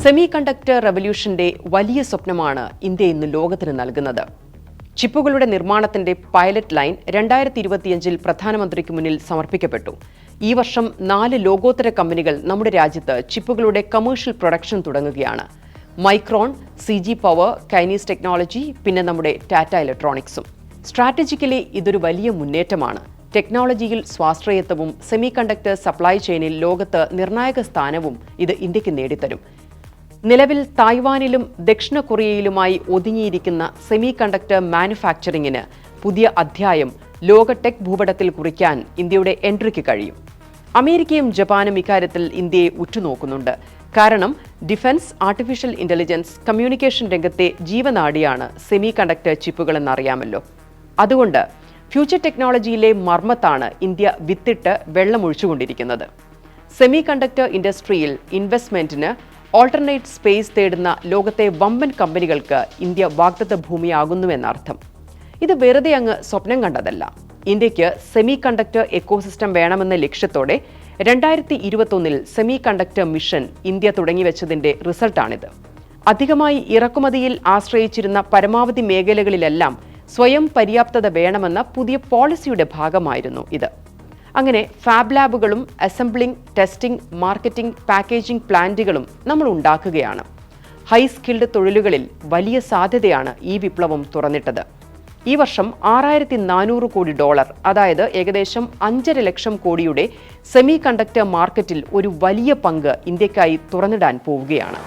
Semi conductor റവല്യൂഷന്റെ വലിയ സ്വപ്നമാണ് India ഇന്ന് ലോകത്തിന് നൽകുന്നത്. ചിപ്പുകളുടെ നിർമ്മാണത്തിന്റെ പൈലറ്റ് ലൈൻ 2025 പ്രധാനമന്ത്രിക്ക് മുന്നിൽ സമർപ്പിക്കപ്പെട്ടു. ഈ വർഷം 4 ലോകോത്തര കമ്പനികൾ നമ്മുടെ രാജ്യത്ത് ചിപ്പുകളുടെ കമേഴ്ഷ്യൽ പ്രൊഡക്ഷൻ തുടങ്ങുകയാണ്. മൈക്രോൺ, CG പവർ, കൈനീസ് ടെക്നോളജി, പിന്നെ നമ്മുടെ ടാറ്റ ഇലക്ട്രോണിക്സും. സ്ട്രാറ്റജിക്കലി ഇതൊരു വലിയ മുന്നേറ്റമാണ്. ടെക്നോളജിയിൽ സ്വാശ്രയത്വവും സെമി കണ്ടക്ടർ സപ്ലൈ ചെയിനിൽ ലോകത്ത് നിർണായക സ്ഥാനവും ഇത് ഇന്ത്യക്ക് നേടിത്തരും. നിലവിൽ തായ്വാനിലും ദക്ഷിണ കൊറിയയിലുമായി ഒതുങ്ങിയിരിക്കുന്ന സെമി കണ്ടക്ടർ മാനുഫാക്ചറിംഗിന് പുതിയ അധ്യായം ലോക ടെക് ഭൂപടത്തിൽ കുറിക്കാൻ ഇന്ത്യയുടെ എൻട്രിക്ക് കഴിയും. അമേരിക്കയും ജപ്പാനും ഇക്കാര്യത്തിൽ ഇന്ത്യയെ ഉറ്റുനോക്കുന്നുണ്ട്. കാരണം ഡിഫൻസ്, ആർട്ടിഫിഷ്യൽ ഇന്റലിജൻസ്, കമ്മ്യൂണിക്കേഷൻ രംഗത്തെ ജീവനാഡിയാണ് സെമി കണ്ടക്ടർ ചിപ്പുകൾ എന്നറിയാമല്ലോ. അതുകൊണ്ട് ഫ്യൂച്ചർ ടെക്നോളജിയിലെ മർമ്മത്താണ് ഇന്ത്യ വിത്തിട്ട് വെള്ളമൊഴിച്ചുകൊണ്ടിരിക്കുന്നത്. സെമി കണ്ടക്ടർ ഇൻഡസ്ട്രിയിൽ ഇൻവെസ്റ്റ്മെന്റിന് ഓൾട്ടർനേറ്റ് സ്പേസ് തേടുന്ന ലോകത്തെ വമ്പൻ കമ്പനികൾക്ക് ഇന്ത്യ വാഗ്ദത്ത ഭൂമിയാകുന്നുവെന്നർത്ഥം. ഇത് വെറുതെ അങ്ങ് സ്വപ്നം കണ്ടതല്ല. ഇന്ത്യക്ക് സെമി കണ്ടക്ടർ എക്കോസിസ്റ്റം വേണമെന്ന ലക്ഷ്യത്തോടെ 2021 സെമി കണ്ടക്ടർ മിഷൻ ഇന്ത്യ തുടങ്ങിവെച്ചതിന്റെ റിസൾട്ടാണിത്. അധികമായി ഇറക്കുമതിയിൽ ആശ്രയിച്ചിരുന്ന പരമാവധി മേഖലകളിലെല്ലാം സ്വയം പര്യാപ്തത വേണമെന്ന പുതിയ പോളിസിയുടെ ഭാഗമായിരുന്നു ഇത്. അങ്ങനെ ഫാബ് ലാബുകളും അസംബ്ലിംഗ്, ടെസ്റ്റിംഗ്, മാർക്കറ്റിംഗ്, പാക്കേജിംഗ് പ്ലാന്റുകളും നമ്മൾ ഉണ്ടാക്കുകയാണ്. ഹൈ സ്കിൽഡ് തൊഴിലുകളിൽ വലിയ സാധ്യതയാണ് ഈ വിപ്ലവം തുറന്നിട്ടത്. ഈ വർഷം $6400 കോടി, അതായത് ഏകദേശം 5.5 ലക്ഷം കോടിയുടെ സെമി കണ്ടക്ടർ മാർക്കറ്റിൽ ഒരു വലിയ പങ്ക് ഇന്ത്യക്കായി തുറന്നിടാൻ പോവുകയാണ്.